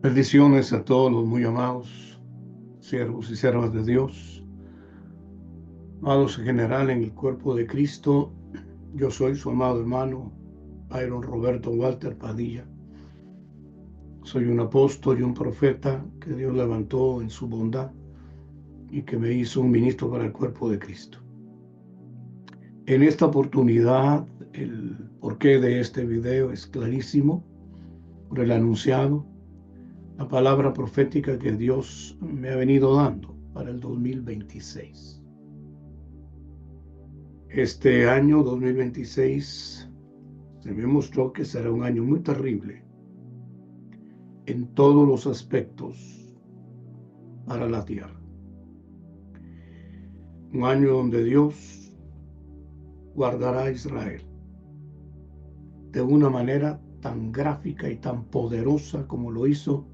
Bendiciones a todos los muy amados siervos y siervas de Dios, amados en general en el cuerpo de Cristo. Yo soy su amado hermano Byron Roberto Walter Padilla. Soy un apóstol y un profeta que Dios levantó en su bondad y que me hizo un ministro para el cuerpo de Cristo. En esta oportunidad, el porqué de este video es clarísimo por el anunciado, la palabra profética que Dios me ha venido dando para el 2026. Este año 2026 se me mostró que será un año muy terrible en todos los aspectos para la tierra. Un año donde Dios guardará a Israel de una manera tan gráfica y tan poderosa como lo hizo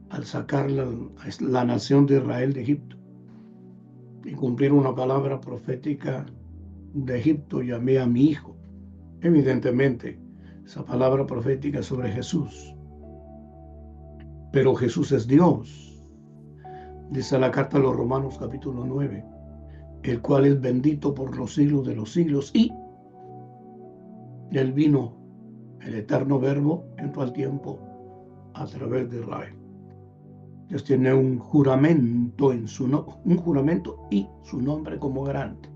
al sacar la nación de Israel de Egipto y cumplir una palabra profética de Egipto. Llamé a mi hijo. Evidentemente, esa palabra profética es sobre Jesús. Pero Jesús es Dios. Dice la carta a los Romanos capítulo 9, el cual es bendito por los siglos de los siglos, y él vino, el eterno verbo, entró al tiempo a través de Israel. Dios tiene un juramento un juramento y su nombre como garante,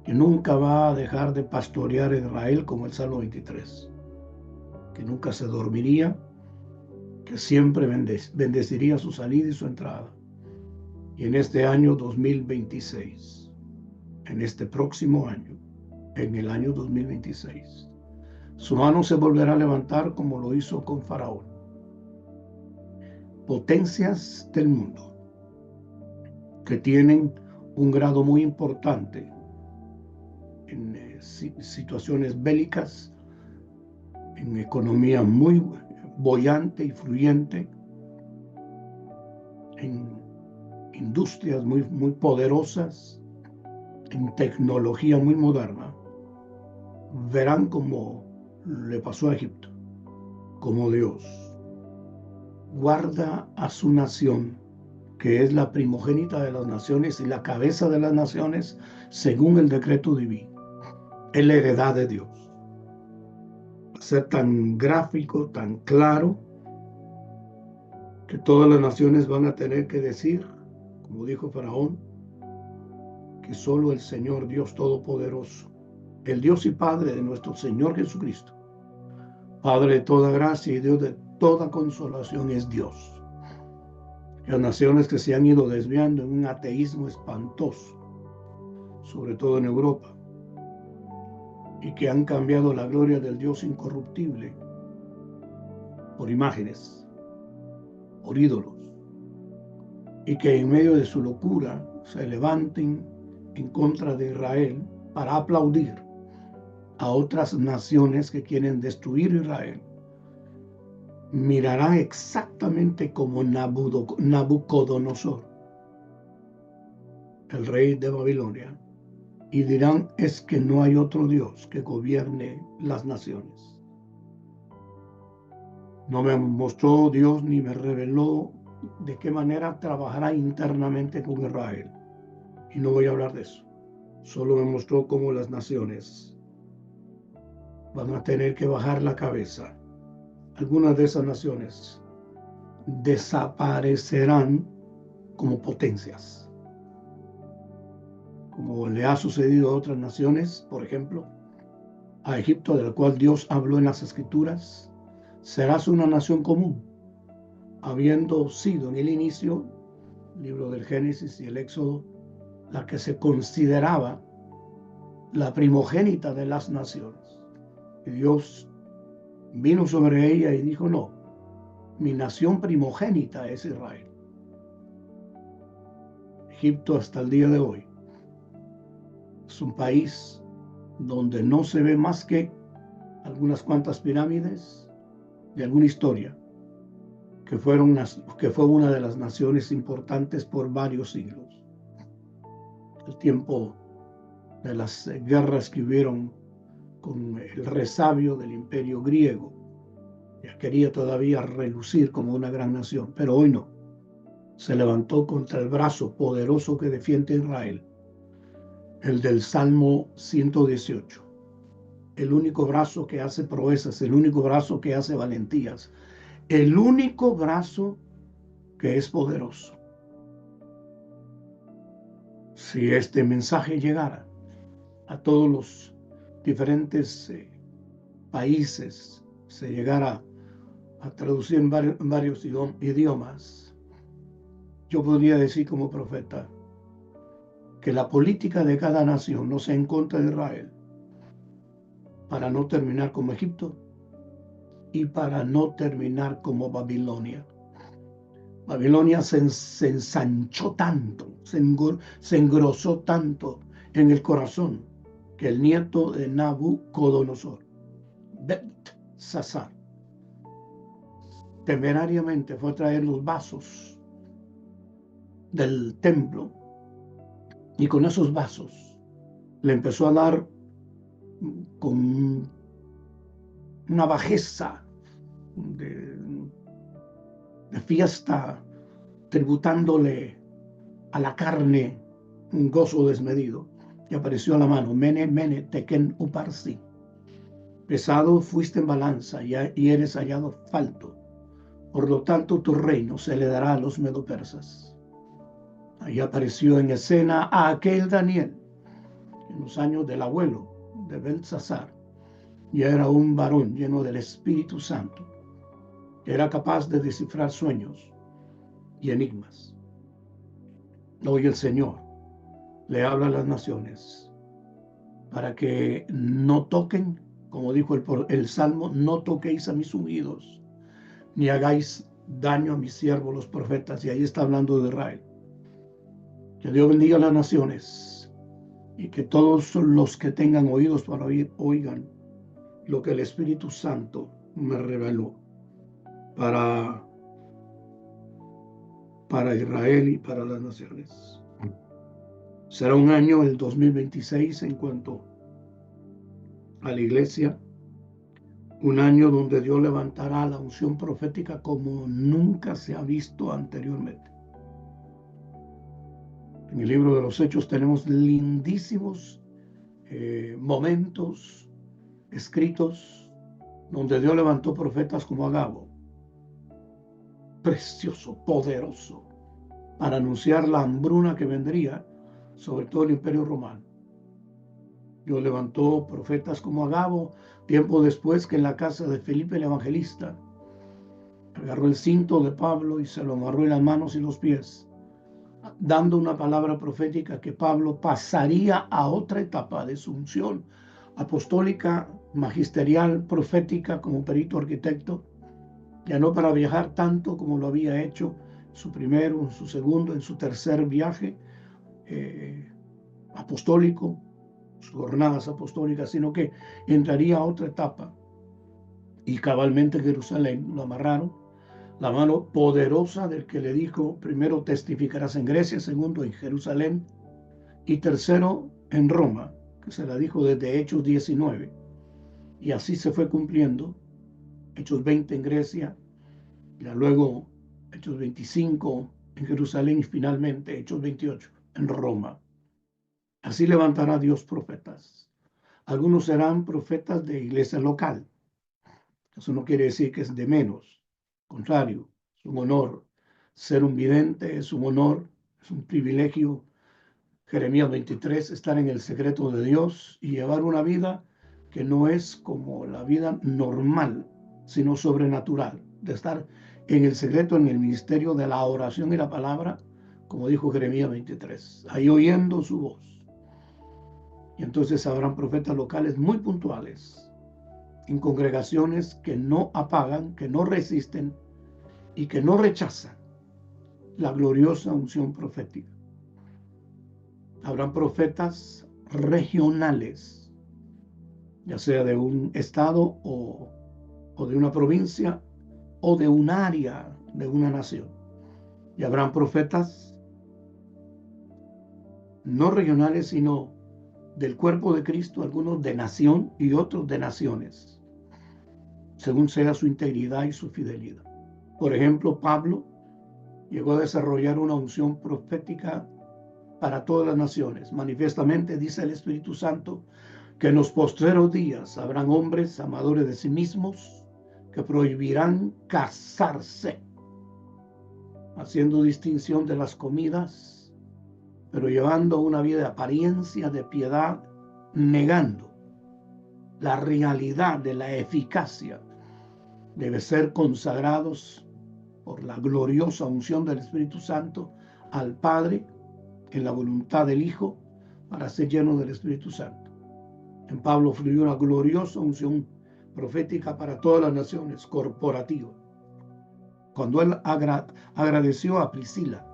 que nunca va a dejar de pastorear a Israel, como el Salmo 23, que nunca se dormiría, que siempre bendeciría su salida y su entrada. Y en este año 2026, en este próximo año, en el año 2026, su mano se volverá a levantar como lo hizo con Faraón. Potencias del mundo que tienen un grado muy importante en situaciones bélicas, en economía muy boyante y fluyente, en industrias muy poderosas, en tecnología muy moderna, verán como le pasó a Egipto, como Dios guarda a su nación, que es la primogénita de las naciones y la cabeza de las naciones, según el decreto divino. Es la heredad de Dios. Va a ser tan gráfico, tan claro, que todas las naciones van a tener que decir, como dijo Faraón, que solo el Señor Dios Todopoderoso, el Dios y Padre de nuestro Señor Jesucristo, Padre de toda gracia y Dios de toda consolación, es Dios. Las naciones que se han ido desviando en un ateísmo espantoso, sobre todo en Europa, y que han cambiado la gloria del Dios incorruptible por imágenes, por ídolos, y que en medio de su locura se levanten en contra de Israel para aplaudir a otras naciones que quieren destruir Israel, mirarán exactamente como Nabucodonosor, el rey de Babilonia, y dirán: es que no hay otro Dios que gobierne las naciones. No me mostró Dios ni me reveló de qué manera trabajará internamente con Israel, y no voy a hablar de eso. Solo me mostró cómo las naciones van a tener que bajar la cabeza. Algunas de esas naciones desaparecerán como potencias, como le ha sucedido a otras naciones. Por ejemplo, a Egipto, del cual Dios habló en las Escrituras: serás una nación común, habiendo sido en el inicio, libro del Génesis y el Éxodo, la que se consideraba la primogénita de las naciones. Y Dios vino sobre ella y dijo: no, mi nación primogénita es Israel. Egipto hasta el día de hoy es un país donde no se ve más que algunas cuantas pirámides de alguna historia, que fue una de las naciones importantes por varios siglos. El tiempo de las guerras que hubieron con el resabio del imperio griego, Quería todavía relucir como una gran nación, pero hoy no. Se levantó contra el brazo poderoso que defiende a Israel, el del Salmo 118. El único brazo que hace proezas, el único brazo que hace valentías, el único brazo que es poderoso. Si este mensaje llegara a todos los diferentes países, se llegara a traducir en varios idiomas, yo podría decir como profeta que la política de cada nación no sea en contra de Israel, para no terminar como Egipto y para no terminar como Babilonia. Babilonia se ensanchó tanto, se engrosó tanto en el corazón, que el nieto de Nabucodonosor, Belsasar, temerariamente fue a traer los vasos del templo, y con esos vasos le empezó a dar con una bajeza de fiesta, tributándole a la carne un gozo desmedido. Y apareció a la mano: Mene, Mene, Tekel, Uparsi. Pesado fuiste en balanza y eres hallado falto. Por lo tanto, tu reino se le dará a los medopersas. Ahí apareció en escena a aquel Daniel, en los años del abuelo de Belsasar. Ya era un varón lleno del Espíritu Santo, que era capaz de descifrar sueños y enigmas. Hoy el Señor le habla a las naciones para que no toquen, como dijo el Salmo: no toquéis a mis ungidos, ni hagáis daño a mis siervos los profetas. Y ahí está hablando de Israel. Que Dios bendiga a las naciones, y que todos los que tengan oídos para oír, oigan lo que el Espíritu Santo me reveló para Israel y para las naciones. Será un año, el 2026, en cuanto a la iglesia, un año donde Dios levantará la unción profética como nunca se ha visto anteriormente. En el libro de los Hechos tenemos lindísimos momentos escritos donde Dios levantó profetas como Agabo, precioso, poderoso, para anunciar la hambruna que vendría sobre todo el Imperio Romano. Dios levantó profetas como Agabo, tiempo después, que en la casa de Felipe el Evangelista agarró el cinto de Pablo y se lo amarró en las manos y los pies, dando una palabra profética que Pablo pasaría a otra etapa de su unción apostólica, magisterial, profética, como perito arquitecto, ya no para viajar tanto como lo había hecho en su primero, en su segundo, en su tercer viaje apostólico, sus jornadas apostólicas, sino que entraría a otra etapa. Y cabalmente en Jerusalén lo amarraron, la mano poderosa del que le dijo: primero testificarás en Grecia, segundo en Jerusalén y tercero en Roma, que se la dijo desde Hechos 19. Y así se fue cumpliendo. Hechos 20 en Grecia, y luego Hechos 25 en Jerusalén, y finalmente Hechos 28 en Roma. Así levantará Dios profetas. Algunos serán profetas de iglesia local. Eso no quiere decir que es de menos. Al contrario, es un honor. Ser un vidente es un honor, es un privilegio. Jeremías 23, estar en el secreto de Dios y llevar una vida que no es como la vida normal, sino sobrenatural. De estar en el secreto, en el ministerio de la oración y la palabra, como dijo Jeremías 23, ahí oyendo su voz. Y entonces habrán profetas locales muy puntuales, en congregaciones que no apagan, que no resisten y que no rechazan la gloriosa unción profética. Habrán profetas regionales, ya sea de un estado o de una provincia o de un área de una nación. Y habrán profetas no regionales, sino del cuerpo de Cristo, algunos de nación y otros de naciones. según sea su integridad y su fidelidad. Por ejemplo, Pablo llegó a desarrollar una unción profética para todas las naciones. Manifiestamente dice el Espíritu Santo que en los postreros días habrán hombres amadores de sí mismos que prohibirán casarse, haciendo distinción de las comidas, pero llevando una vida de apariencia de piedad, negando la realidad de la eficacia. Debe ser consagrados por la gloriosa unción del Espíritu Santo al Padre en la voluntad del Hijo para ser lleno del Espíritu Santo. En Pablo fluyó una gloriosa unción profética para todas las naciones, corporativa. Cuando él agradeció a Priscila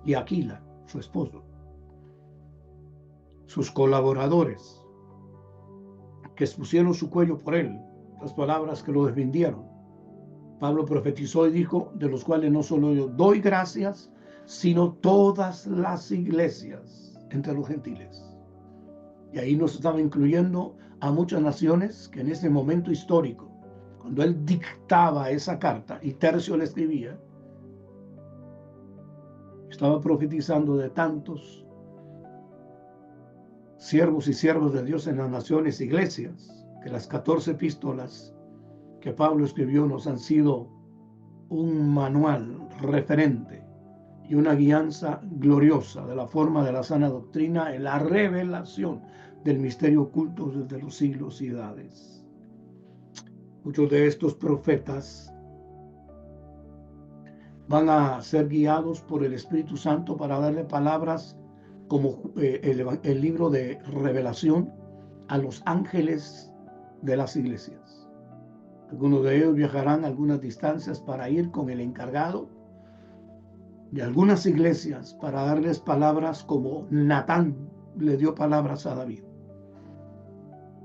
y Aquila, su esposo, sus colaboradores, que expusieron su cuello por él, las palabras que lo defendieron. Pablo profetizó y dijo, de los cuales no solo yo doy gracias, sino todas las iglesias entre los gentiles. Y ahí nos estaba incluyendo a muchas naciones que en ese momento histórico, cuando él dictaba esa carta y Tercio le escribía, estaba profetizando de tantos siervos y siervas de Dios en las naciones, iglesias, que las 14 epístolas que Pablo escribió nos han sido un manual referente y una guianza gloriosa de la forma de la sana doctrina en la revelación del misterio oculto desde los siglos y edades. Muchos de estos profetas van a ser guiados por el Espíritu Santo para darle palabras como el libro de revelación a los ángeles de las iglesias. Algunos de ellos viajarán algunas distancias para ir con el encargado de algunas iglesias para darles palabras como Natán le dio palabras a David.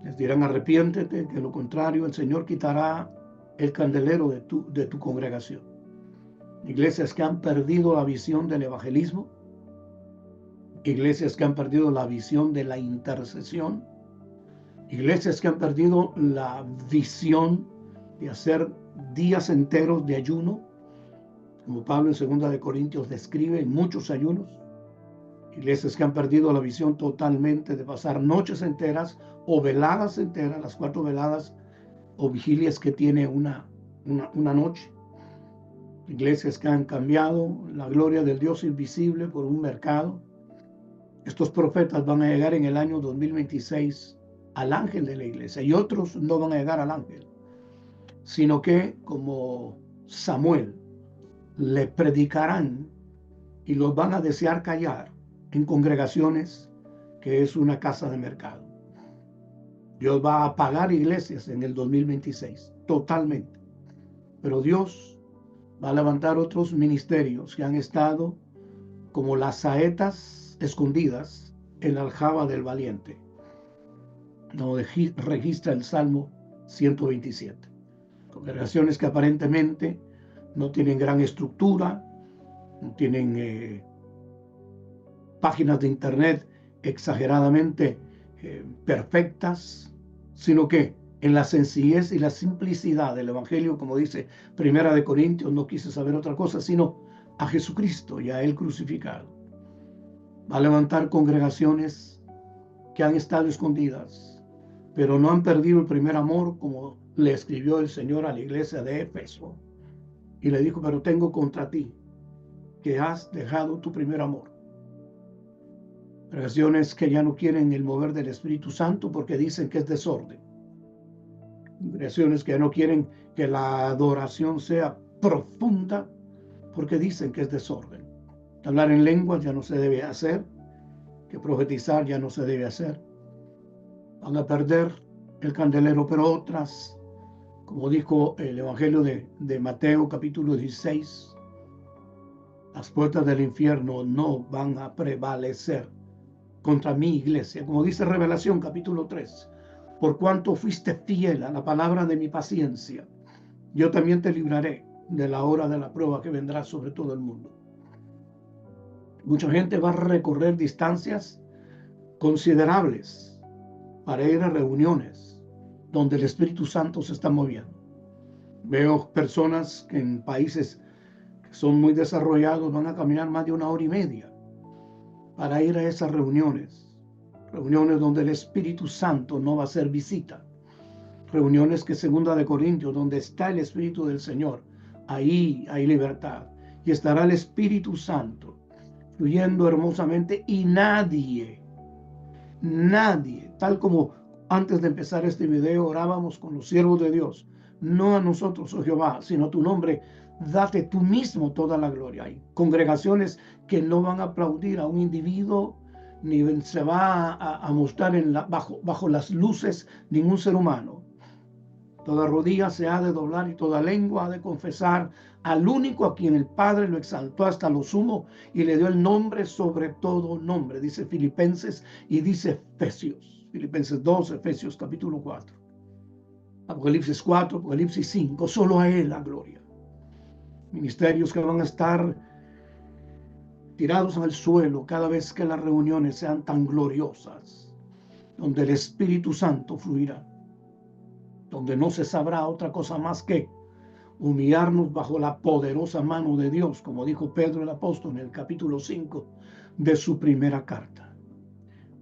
Les dirán, arrepiéntete, que lo contrario el Señor quitará el candelero de tu congregación. Iglesias que han perdido la visión del evangelismo, iglesias que han perdido la visión de la intercesión, iglesias que han perdido la visión de hacer días enteros de ayuno, como Pablo en 2 de Corintios describe en muchos ayunos. Iglesias que han perdido la visión totalmente de pasar noches enteras o veladas enteras, las 4 veladas o vigilias que tiene una noche. Iglesias que han cambiado la gloria del Dios invisible por un mercado. Estos profetas van a llegar en el año 2026 al ángel de la iglesia y otros no van a llegar al ángel, sino que como Samuel le predicarán y los van a desear callar en congregaciones que es una casa de mercado. Dios va a apagar iglesias en el 2026, totalmente. Pero Dios va a levantar otros ministerios que han estado como las saetas escondidas en la aljaba del valiente. No registra el Salmo 127. Congregaciones que aparentemente no tienen gran estructura, no tienen páginas de internet exageradamente perfectas, sino que en la sencillez y la simplicidad del evangelio, como dice 1 de Corintios, no quise saber otra cosa sino a Jesucristo y a él crucificado. Va a levantar congregaciones que han estado escondidas, pero no han perdido el primer amor, como le escribió el Señor a la iglesia de Éfeso y le dijo, pero tengo contra ti que has dejado tu primer amor. Congregaciones que ya no quieren el mover del Espíritu Santo porque dicen que es desorden. Congregaciones que ya no quieren que la adoración sea profunda porque dicen que es desorden. Hablar en lenguas ya no se debe hacer, que profetizar ya no se debe hacer. Van a perder el candelero, pero otras, como dijo el Evangelio de Mateo capítulo 16, las puertas del infierno no van a prevalecer contra mi iglesia, como dice Revelación capítulo 3, por cuanto fuiste fiel a la palabra de mi paciencia, yo también te libraré de la hora de la prueba que vendrá sobre todo el mundo. Mucha gente va a recorrer distancias considerables para ir a reuniones donde el Espíritu Santo se está moviendo. Veo personas que en países que son muy desarrollados van a caminar más de 1 hora y media para ir a esas reuniones. Reuniones donde el Espíritu Santo no va a hacer visita. Reuniones que 2 Corintios, donde está el Espíritu del Señor, ahí hay libertad. Y estará el Espíritu Santo fluyendo hermosamente y nadie, tal como antes de empezar este video orábamos con los siervos de Dios, no a nosotros, oh Jehová, sino a tu nombre, date tú mismo toda la gloria. Hay congregaciones que no van a aplaudir a un individuo, ni se va a mostrar bajo las luces ningún ser humano. Toda rodilla se ha de doblar y toda lengua ha de confesar al único a quien el Padre lo exaltó hasta lo sumo y le dio el nombre sobre todo nombre, dice Filipenses y dice Efesios. Filipenses 2, Efesios capítulo 4. Apocalipsis 4, Apocalipsis 5, solo a Él la gloria. Ministerios que van a estar tirados al suelo cada vez que las reuniones sean tan gloriosas, donde el Espíritu Santo fluirá, donde no se sabrá otra cosa más que humillarnos bajo la poderosa mano de Dios, como dijo Pedro el apóstol en el capítulo 5 de su primera carta.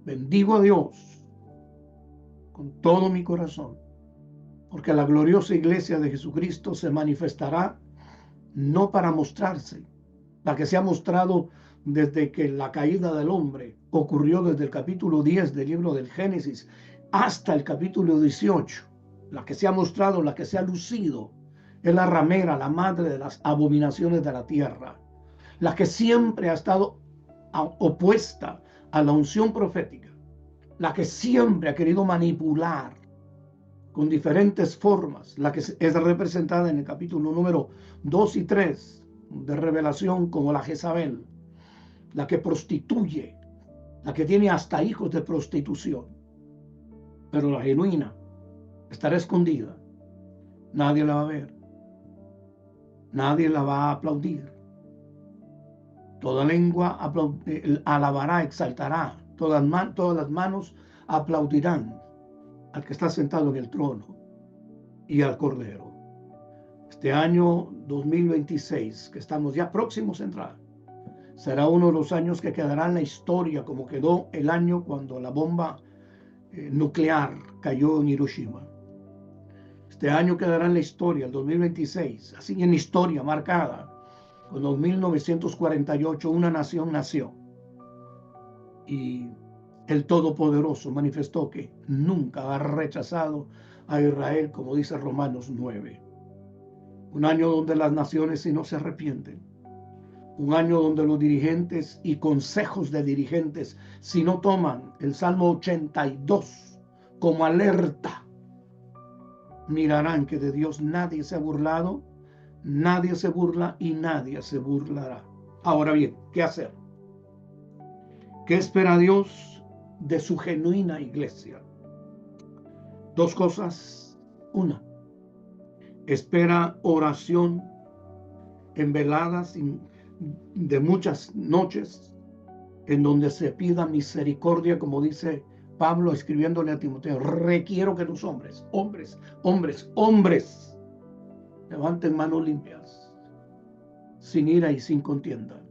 Bendigo a Dios con todo mi corazón, porque la gloriosa iglesia de Jesucristo se manifestará no para mostrarse, la que se ha mostrado desde que la caída del hombre ocurrió desde el capítulo 10 del libro del Génesis hasta el capítulo 18, la que se ha mostrado, la que se ha lucido, es la ramera, la madre de las abominaciones de la tierra, la que siempre ha estado opuesta a la unción profética, la que siempre ha querido manipular con diferentes formas, la que es representada en el capítulo número 2 y 3 de Revelación como la Jezabel, la que prostituye, la que tiene hasta hijos de prostitución. Pero la genuina estará escondida, nadie la va a ver, nadie la va a aplaudir. Toda lengua alabará, exaltará, todas las manos aplaudirán al que está sentado en el trono y al Cordero. Este año 2026, que estamos ya próximos a entrar, será uno de los años que quedará en la historia, como quedó el año cuando la bomba nuclear cayó en Hiroshima. Este año quedará en la historia, el 2026, así en historia marcada. Cuando en 1948 una nación nació y el Todopoderoso manifestó que nunca ha rechazado a Israel, como dice Romanos 9. Un año donde las naciones si no se arrepienten. Un año donde los dirigentes y consejos de dirigentes, si no toman el Salmo 82 como alerta, mirarán que de Dios nadie se ha burlado, nadie se burla y nadie se burlará. Ahora bien, ¿qué hacer? ¿Qué espera Dios de su genuina iglesia? Dos cosas. Una, espera oración en veladas de muchas noches, en donde se pida misericordia, como dice Pablo escribiéndole a Timoteo. Requiero que los hombres, levanten manos limpias, sin ira y sin contienda.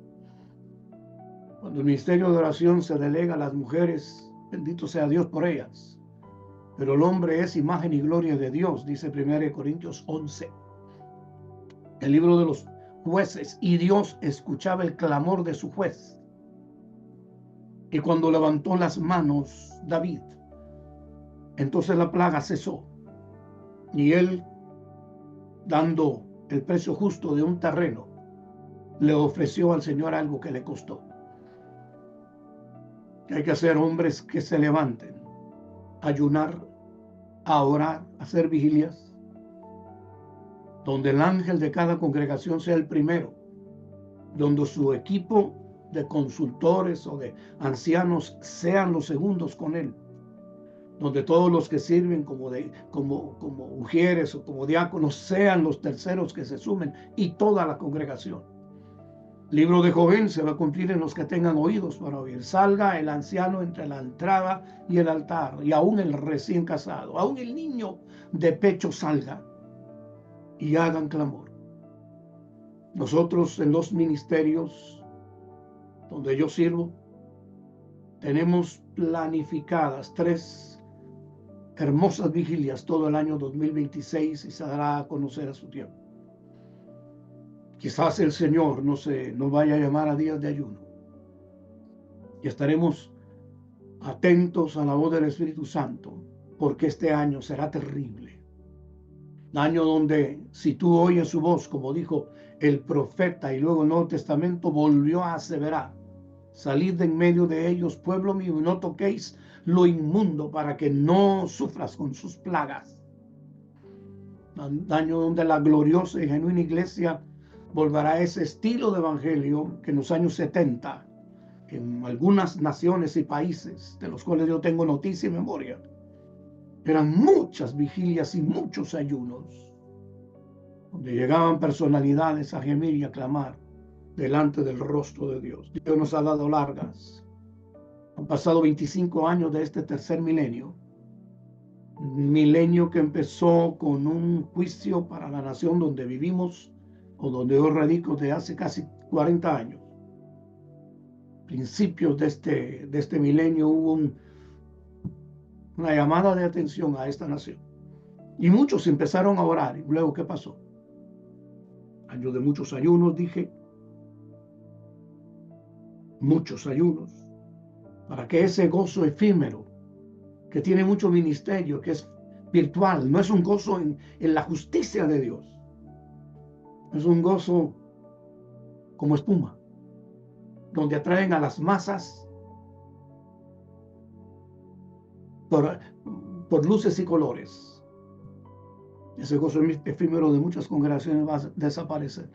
Cuando el ministerio de oración se delega a las mujeres, bendito sea Dios por ellas. Pero el hombre es imagen y gloria de Dios, dice 1 Corintios 11. El libro de los jueces, y Dios escuchaba el clamor de su juez. Y cuando levantó las manos David, entonces la plaga cesó. Y él, dando el precio justo de un terreno, le ofreció al Señor algo que le costó. Hay que ser hombres que se levanten, a ayunar, a orar, a hacer vigilias, donde el ángel de cada congregación sea el primero, donde su equipo de consultores o de ancianos sean los segundos con él, donde todos los que sirven como ujieres o como diáconos sean los terceros que se sumen y toda la congregación. Libro de Joel se va a cumplir en los que tengan oídos para oír. Salga el anciano entre la entrada y el altar, y aún el recién casado, aún el niño de pecho salga. y hagan clamor. Nosotros en los ministerios donde yo sirvo, tenemos planificadas 3 hermosas vigilias todo el año 2026 y se dará a conocer a su tiempo. Quizás el Señor no vaya a llamar a días de ayuno y estaremos atentos a la voz del Espíritu Santo, porque este año será terrible. Año donde si tú oyes su voz, como dijo el profeta, y luego el Nuevo Testamento volvió a aseverar: salid de en medio de ellos, pueblo mío, y no toquéis lo inmundo, para que no sufras con sus plagas. Año donde la gloriosa y genuina iglesia volverá a ese estilo de evangelio que en los años 70, en algunas naciones y países de los cuales yo tengo noticia y memoria, eran muchas vigilias y muchos ayunos, donde llegaban personalidades a gemir y a clamar delante del rostro de Dios. Dios nos ha dado largas. Han pasado 25 años de este tercer milenio. Un milenio que empezó con un juicio para la nación donde vivimos, o donde yo radico desde hace casi 40 años. Principios de este milenio hubo una llamada de atención a esta nación. Y muchos empezaron a orar. ¿Y luego qué pasó? Año de muchos ayunos, dije. Muchos ayunos. Para que ese gozo efímero, que tiene mucho ministerio, que es virtual, no es un gozo en la justicia de Dios. Es un gozo como espuma, donde atraen a las masas por luces y colores. Ese gozo efímero de muchas congregaciones va a desaparecer.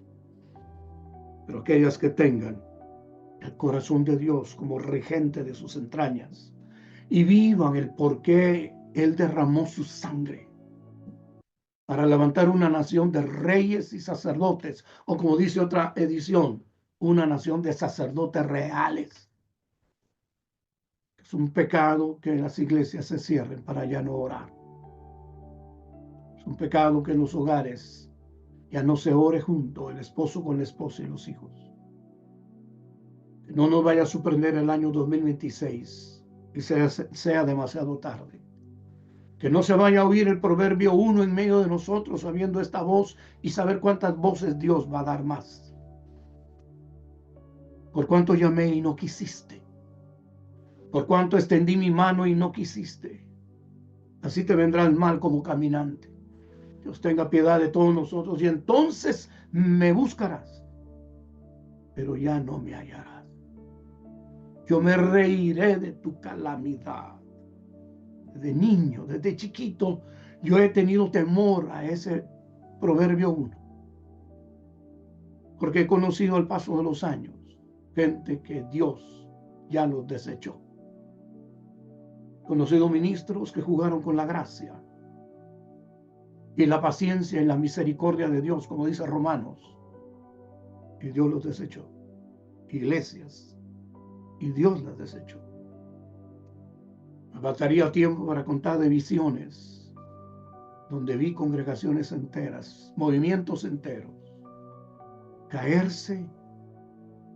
Pero aquellas que tengan el corazón de Dios como regente de sus entrañas y vivan el por qué Él derramó su sangre para levantar una nación de reyes y sacerdotes, o como dice otra edición, una nación de sacerdotes reales. Es un pecado que las iglesias se cierren para ya no orar. Es un pecado que en los hogares ya no se ore junto, el esposo con la esposa y los hijos. Que no nos vaya a sorprender el año 2026 y sea demasiado tarde. Que no se vaya a oír el proverbio 1 en medio de nosotros, sabiendo esta voz y saber cuántas voces Dios va a dar más. Por cuánto llamé y no quisiste. Por cuánto extendí mi mano y no quisiste. Así te vendrá el mal como caminante. Dios tenga piedad de todos nosotros y entonces me buscarás, pero ya no me hallarás. Yo me reiré de tu calamidad. Desde niño, desde chiquito, yo he tenido temor a ese proverbio 1, porque he conocido al paso de los años gente que Dios ya los desechó. He conocido ministros que jugaron con la gracia y la paciencia y la misericordia de Dios, como dice Romanos, y Dios los desechó. Iglesias, y Dios las desechó. Me faltaría tiempo para contar de visiones donde vi congregaciones enteras, movimientos enteros, caerse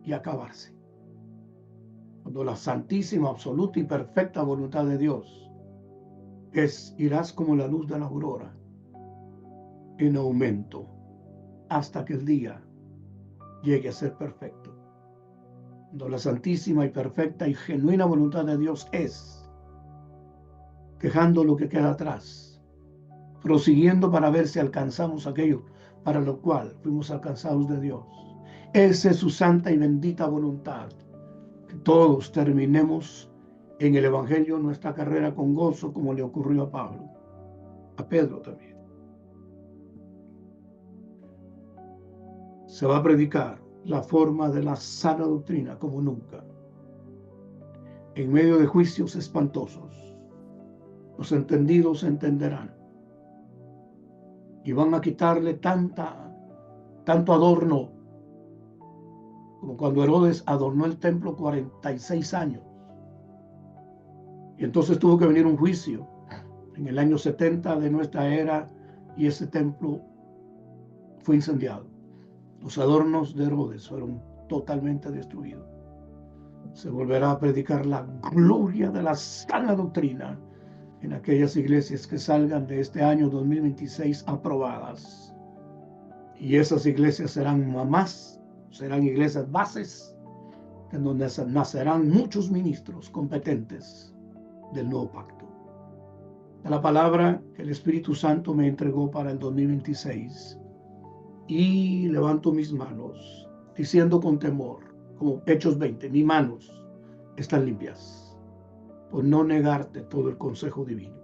y acabarse. Cuando la santísima, absoluta y perfecta voluntad de Dios irás como la luz de la aurora, en aumento, hasta que el día llegue a ser perfecto. Cuando la santísima y perfecta y genuina voluntad de Dios dejando lo que queda atrás, prosiguiendo para ver si alcanzamos aquello para lo cual fuimos alcanzados de Dios. Esa es su santa y bendita voluntad, que todos terminemos en el Evangelio nuestra carrera con gozo, como le ocurrió a Pablo, a Pedro también. Se va a predicar la forma de la sana doctrina como nunca, en medio de juicios espantosos. Los entendidos entenderán y van a quitarle tanto adorno como cuando Herodes adornó el templo 46 años. Y entonces tuvo que venir un juicio en el año 70 de nuestra era y ese templo fue incendiado. Los adornos de Herodes fueron totalmente destruidos. Se volverá a predicar la gloria de la sana doctrina en aquellas iglesias que salgan de este año 2026 aprobadas. Y esas iglesias serán mamás, serán iglesias bases, en donde nacerán muchos ministros competentes del nuevo pacto. De la palabra que el Espíritu Santo me entregó para el 2026. Y levanto mis manos, diciendo con temor, como Hechos 20, mis manos están limpias, por no negarte todo el consejo divino.